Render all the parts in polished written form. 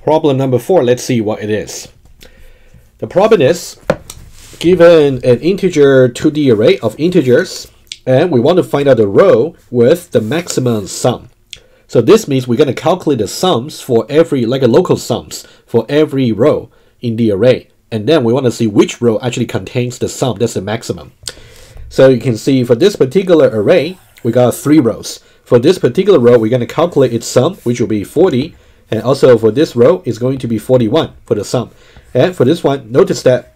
Problem number 4, let's see what it is. The problem is, given an integer 2D array of integers, and we want to find out the row with the maximum sum. So this means we're going to calculate the sums for every, like a local sums, for every row in the array. And then we want to see which row actually contains the sum, that's the maximum. So you can see for this particular array, we got 3 rows. For this particular row, we're going to calculate its sum, which will be 40. And also for this row, it's going to be 41 for the sum. And for this one, notice that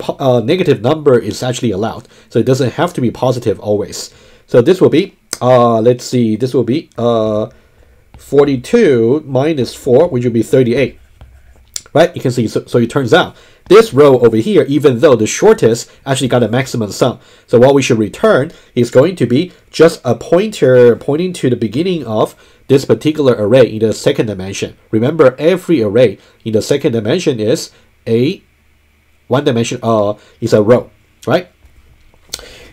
negative number is actually allowed. So it doesn't have to be positive always. So this will be, let's see, this will be 42 minus 4, which will be 38. Right? You can see, so it turns out this row over here, even though the shortest actually got a maximum sum. So what we should return is going to be just a pointer pointing to the beginning of this particular array in the second dimension. Remember, every array in the second dimension is a one dimension, is a row, right?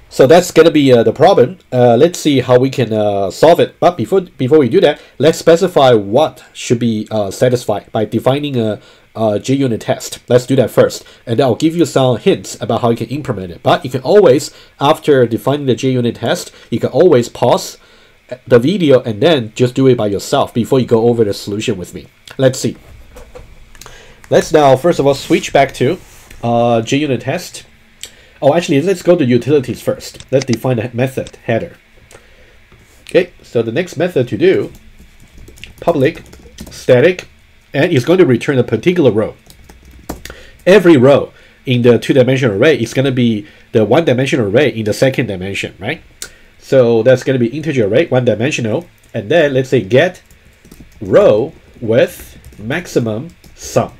So that's gonna be the problem. Let's see how we can solve it. But before we do that, let's specify what should be satisfied by defining a JUnit test. Let's do that first, and I'll give you some hints about how you can implement it. But you can always, after defining the JUnit test, you can always pause the video and then just do it by yourself before you go over the solution with me. Let's see. Let's now first of all switch back to JUnit test. Oh, actually, let's go to utilities first. Let's define the method header. Okay, so the next method to do, public static, and it's going to return a particular row. Every row in the 2-dimensional array is going to be the 1-dimensional array in the second dimension, right? So that's going to be integer array, 1-dimensional, and then let's say get row with maximum sum.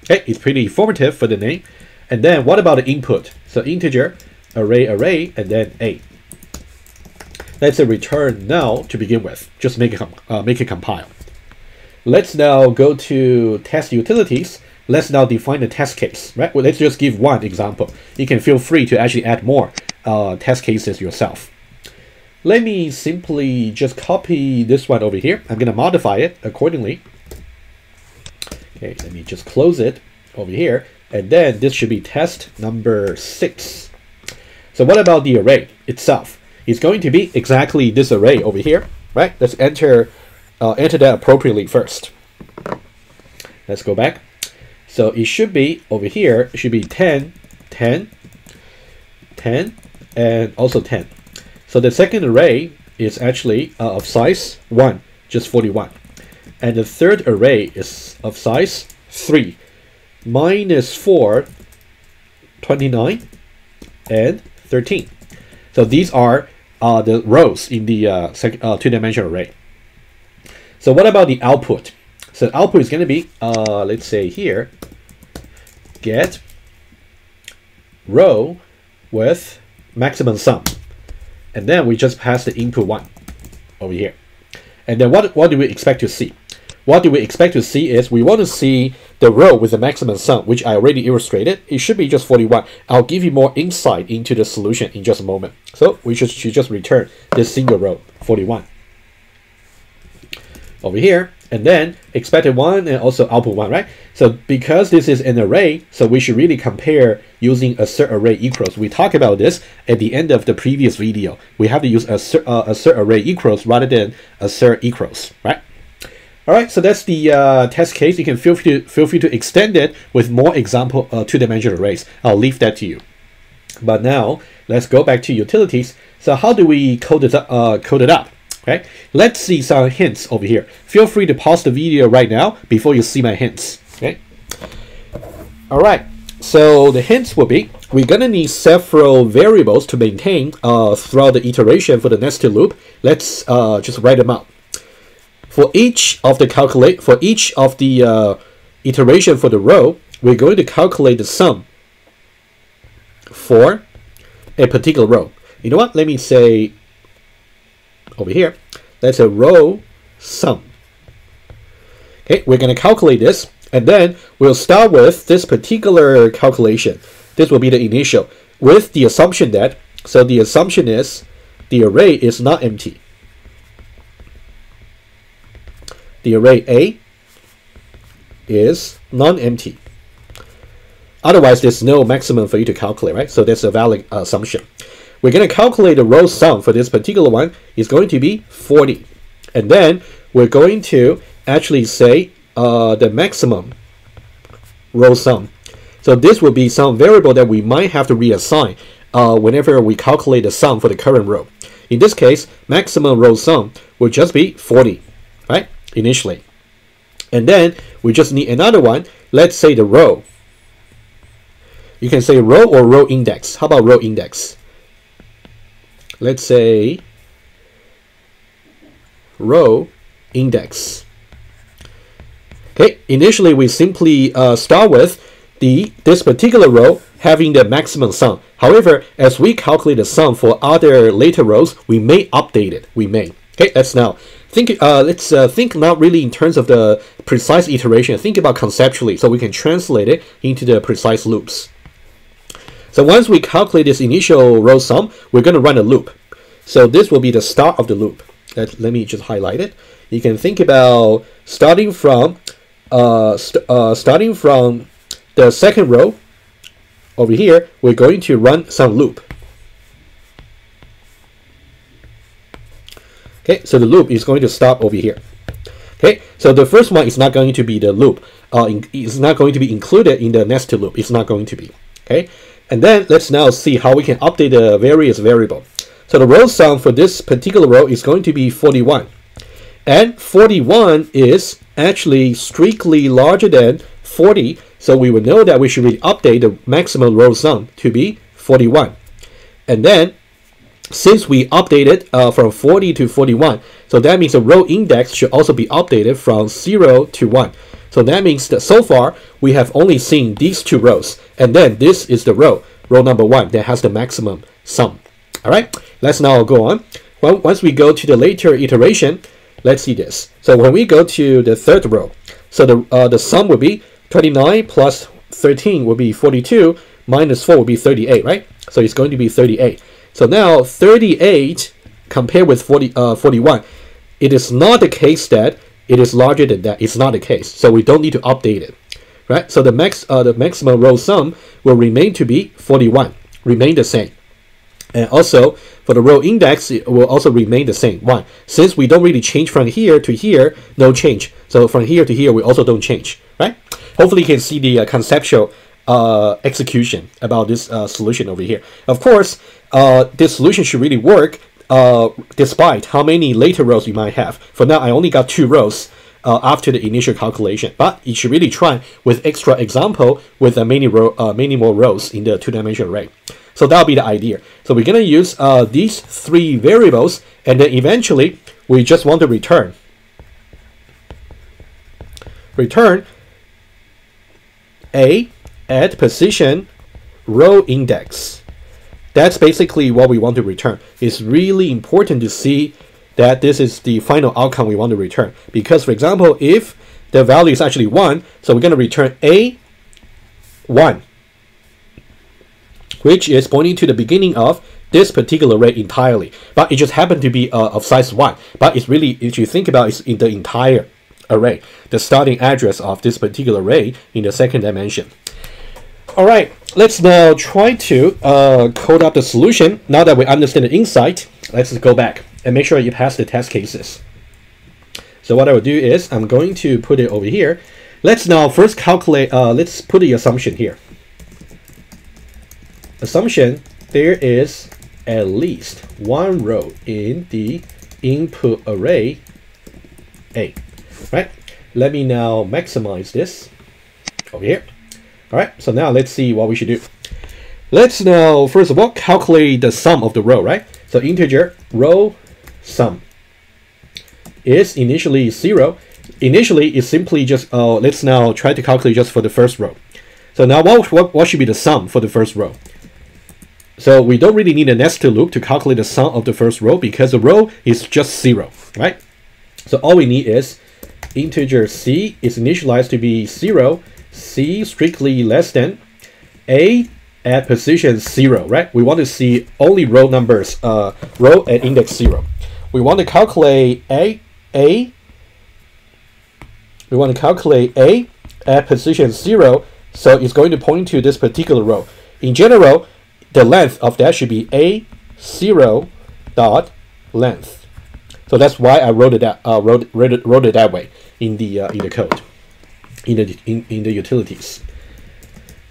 Okay, it's pretty informative for the name. And then what about the input? So integer array, and then a. Let's say return null to begin with. Just make it compile. Let's now go to test utilities. Let's now define the test case, right? Well, let's just give one example. You can feel free to actually add more test cases yourself. Let me simply just copy this one over here. I'm going to modify it accordingly. Okay, let me just close it over here. And then this should be test number 6. So what about the array itself? It's going to be exactly this array over here, right? Let's enter that appropriately first. Let's go back. So it should be over here, it should be 10, 10, 10, and also 10. So the second array is actually of size 1, just 41. And the third array is of size 3, minus 4, 29, and 13. So these are the rows in the 2-dimensional array. So what about the output? So output is going to be, let's say here, get row with maximum sum. And then we just pass the input 1 over here. And then what do we expect to see? What do we expect to see is we want to see the row with the maximum sum, which I already illustrated. It should be just 41. I'll give you more insight into the solution in just a moment. So we should just return this single row, 41. Over here, and then expected 1 and also output 1, right? So because this is an array, so we should really compare using assert array equals. We talked about this at the end of the previous video. We have to use assert array equals rather than assert equals, right? All right, so that's the test case. You can feel free to extend it with more example 2-dimensional arrays. I'll leave that to you. But now let's go back to utilities. So how do we code it up? Okay, let's see some hints over here. Feel free to pause the video right now before you see my hints. Okay. All right. So the hints will be we're gonna need several variables to maintain throughout the iteration for the nested loop. Let's just write them out. For each of the iteration for the row, we're going to calculate the sum for a particular row. You know what? Let me say over here, that's a row sum. Okay, we're going to calculate this, and then we'll start with this particular calculation. This will be the initial, with the assumption that, so the assumption is the array is not empty. The array A is non-empty. Otherwise, there's no maximum for you to calculate, right? So that's a valid assumption. We're going to calculate the row sum for this particular one is going to be 40. And then we're going to actually say the maximum row sum. So this will be some variable that we might have to reassign whenever we calculate the sum for the current row. In this case, maximum row sum will just be 40, right? Initially. And then we just need another one. Let's say the row. You can say row or row index. How about row index? Let's say row index. Okay, initially we simply start with this particular row having the maximum sum. However, as we calculate the sum for other later rows, we may update it. We may. Okay, let's now think. Let's think not really in terms of the precise iteration. Think about conceptually, so we can translate it into the precise loops. So once we calculate this initial row sum, we're going to run a loop. So this will be the start of the loop. Let me just highlight it. You can think about starting from the second row over here. We're going to run some loop. Okay, so the loop is going to stop over here. Okay, so the first one is not going to be the loop. It's not going to be included in the nested loop. It's not going to be. Okay, and then let's now see how we can update the various variable. So the row sum for this particular row is going to be 41. And 41 is actually strictly larger than 40. So we will know that we should really update the maximum row sum to be 41. And then since we updated from 40 to 41, so that means the row index should also be updated from 0 to 1. So that means that so far we have only seen these two rows, and then this is the row number 1 that has the maximum sum. All right, let's now go on. Well, once we go to the later iteration, let's see this. So when we go to the third row, so the sum will be 29 plus 13 will be 42, minus 4 will be 38, right? So it's going to be 38. So now 38 compared with 41, it is not the case that it is larger than that. It's not the case. So we don't need to update it, right? So the maximum row sum will remain to be 41, remain the same. And also for the row index, it will also remain the same, 1. Since we don't really change from here to here, no change. So from here to here, we also don't change, right? Hopefully you can see the conceptual execution about this solution over here. Of course, this solution should really work despite how many later rows you might have. For now, I only got 2 rows after the initial calculation, but you should really try with extra example with many more rows in the 2-dimensional array. So that'll be the idea. So we're going to use these 3 variables, and then eventually we just want to return A at position row index. That's basically what we want to return. It's really important to see that this is the final outcome we want to return. Because, for example, if the value is actually 1, so we're going to return A1, which is pointing to the beginning of this particular array entirely. But it just happened to be of size 1. But it's really, if you think about it, it's in the entire array, the starting address of this particular array in the second dimension. All right, let's now try to code up the solution. Now that we understand the insight, let's go back and make sure you pass the test cases. So what I will do is I'm going to put it over here. Let's now first calculate, let's put the assumption here. Assumption, there is at least 1 row in the input array A, right? Let me now maximize this over here. All right, so now let's see what we should do. Let's now, first of all, calculate the sum of the row, right? So integer row sum is initially 0. Initially, it's simply just, let's now try to calculate just for the first row. So now what should be the sum for the first row? So we don't really need a nested loop to calculate the sum of the first row because the row is just 0, right? So all we need is integer c is initialized to be 0, c strictly less than a at position 0, right? We want to see only row numbers, row at index 0. We want to calculate a at position 0, so it's going to point to this particular row. In general, the length of that should be A0 dot length. So that's why I wrote it that way in the code, in the utilities.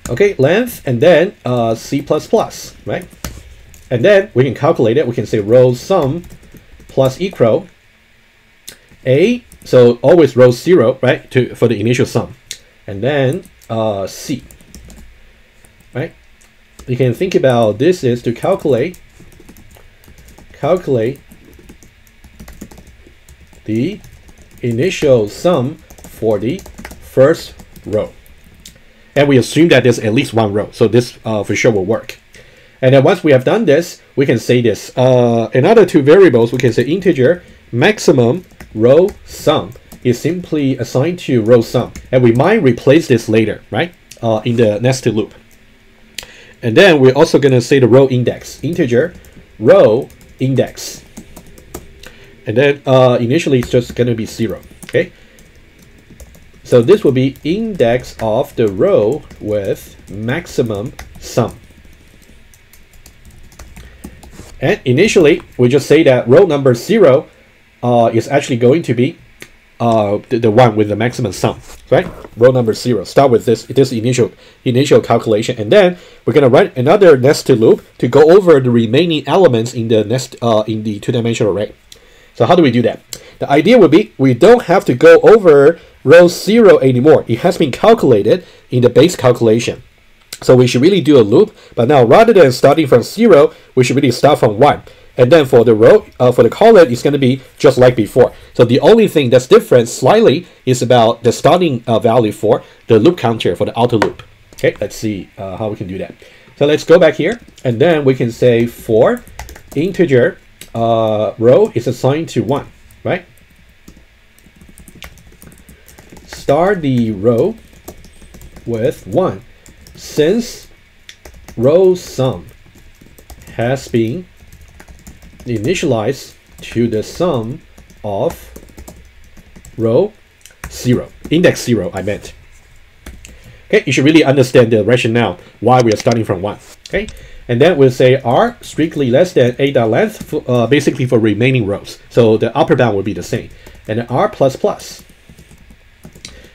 Okay, length, and then C++, right? And then we can calculate it. We can say row sum plus equal A, so always row 0, right, for the initial sum, and then C, right? You can think about this is to calculate the initial sum for the first row. And we assume that there's at least one row, so this for sure will work. And then once we have done this, we can say this. Another two variables, we can say integer maximum row sum is simply assigned to row sum. And we might replace this later, right, in the nested loop. And then we're also going to say the row index, integer row index. And then initially it's just going to be 0, okay? So this will be index of the row with maximum sum. And initially, we just say that row number 0 is actually going to be the one with the maximum sum, right? Row number 0. Start with this initial calculation, and then we're gonna write another nested loop to go over the remaining elements in the two-dimensional array. So how do we do that? The idea would be we don't have to go over row 0 anymore. It has been calculated in the base calculation. So we should really do a loop, but now rather than starting from 0, we should really start from 1. And then for the row, for the column, it's going to be just like before. So the only thing that's different slightly is about the starting value for the loop counter for the outer loop. Okay, let's see how we can do that. So let's go back here, and then we can say for integer row is assigned to 1, right? Start the row with 1. Since row sum has been initialized to the sum of row 0, index 0 I meant. Okay, you should really understand the rationale why we are starting from 1. Okay, and then we'll say r strictly less than a.length for, basically for remaining rows. So the upper bound will be the same, and then r plus plus.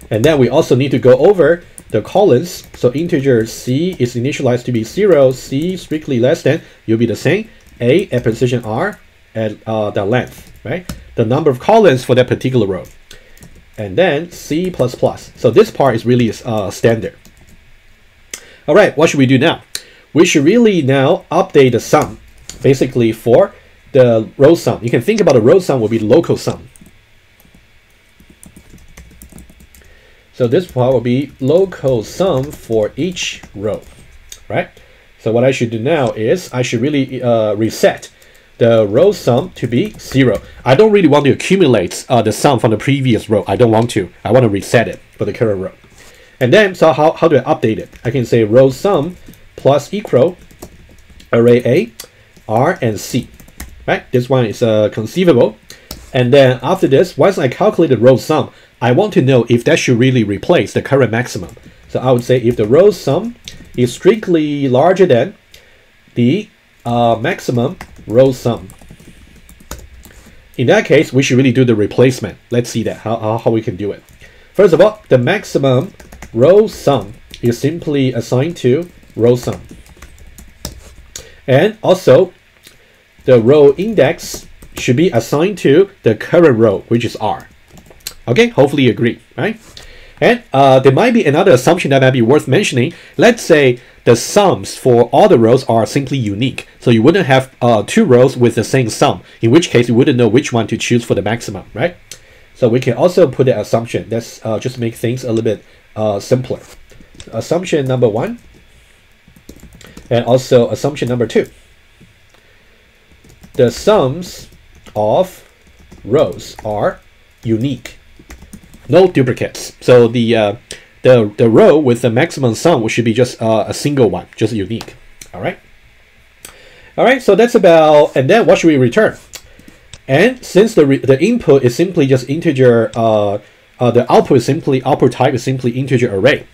And then we also need to go over the columns. So integer c is initialized to be 0, c strictly less than, you'll be the same, a at position r at the length, right? The number of columns for that particular row. And then c plus plus. So this part is really standard. All right, what should we do now? We should really now update the sum, basically for the row sum. You can think about the row sum will be local sum. So this part will be local sum for each row, right? So what I should do now is I should really reset the row sum to be 0. I don't really want to accumulate the sum from the previous row. I don't want to. I want to reset it for the current row. And then, so how do I update it? I can say row sum plus equal array A, R, and C, right? This one is conceivable. And then after this, once I calculated row sum, I want to know if that should really replace the current maximum. So I would say if the row sum is strictly larger than the maximum row sum. In that case, we should really do the replacement. Let's see that, how we can do it. First of all, the maximum row sum is simply assigned to row sum. And also, the row index should be assigned to the current row, which is R. Okay, hopefully you agree, right? And there might be another assumption that might be worth mentioning. Let's say the sums for all the rows are simply unique. So you wouldn't have two rows with the same sum, in which case you wouldn't know which one to choose for the maximum, right? So we can also put an assumption. Let's just make things a little bit simpler. Assumption number 1, and also assumption number 2. The sums of rows are unique. No duplicates. So the row with the maximum sum should be just a single one, just unique. All right. All right. So that's about. And then what should we return? And since the input is simply just integer the output type is simply integer array.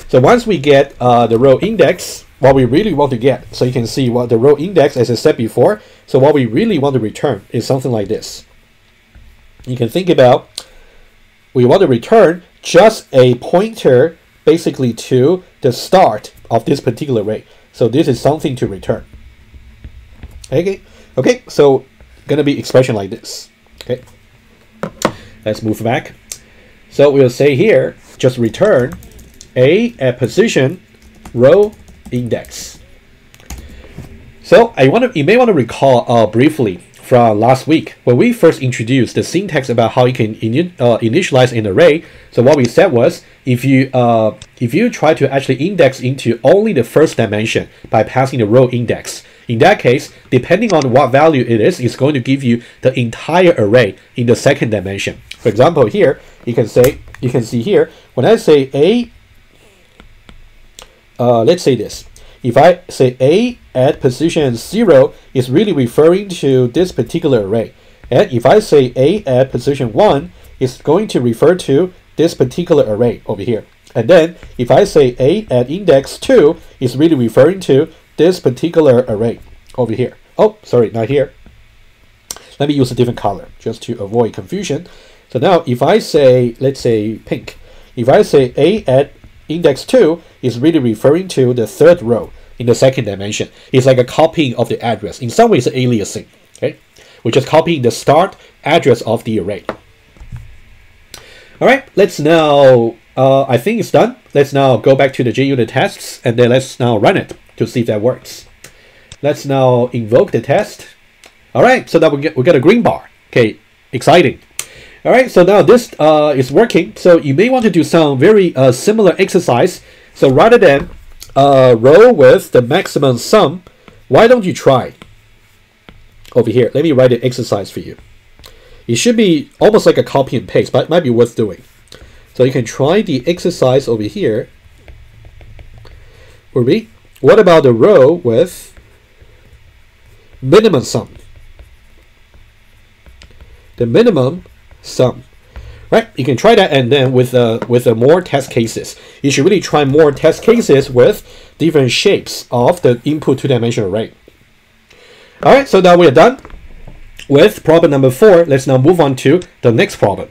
So once we get the row index, what we really want to get, so you can see what the row index, as I said before, so what we really want to return is something like this. You can think about, we want to return just a pointer basically to the start of this particular array. So this is something to return. Okay, so gonna be expression like this. Okay, let's move back. So we'll say here, just return a at position row index. So you may want to recall briefly from last week when we first introduced the syntax about how you can initialize an array. So what we said was, if you try to actually index into only the first dimension by passing the row index, in that case, depending on what value it is, it's going to give you the entire array in the second dimension. For example, here you can see here when I say a, let's say this. If I say a at position 0 is really referring to this particular array, and if I say a at position 1 is going to refer to this particular array over here. And then if I say a at index 2 is really referring to this particular array over here. Oh, sorry, not here. Let me use a different color just to avoid confusion. So now if I say, let's say pink, if I say a at index 2 is really referring to the third row in the second dimension. It's like a copying of the address. In some ways, aliasing. Okay, we're just copying the start address of the array. All right, let's now, I think it's done. Let's now go back to the JUnit tests, and then let's now run it to see if that works. Let's now invoke the test. All right, so now we get a green bar. Okay, exciting. All right, so now this is working. So you may want to do some very similar exercise. So rather than row with the maximum sum, why don't you try over here? Let me write an exercise for you. It should be almost like a copy and paste, but it might be worth doing. So you can try the exercise over here. What about the row with minimum sum? The minimum sum, right? You can try that, and then with more test cases. You should really try more test cases with different shapes of the input two-dimensional array. All right, so now we are done with problem number 4. Let's now move on to the next problem.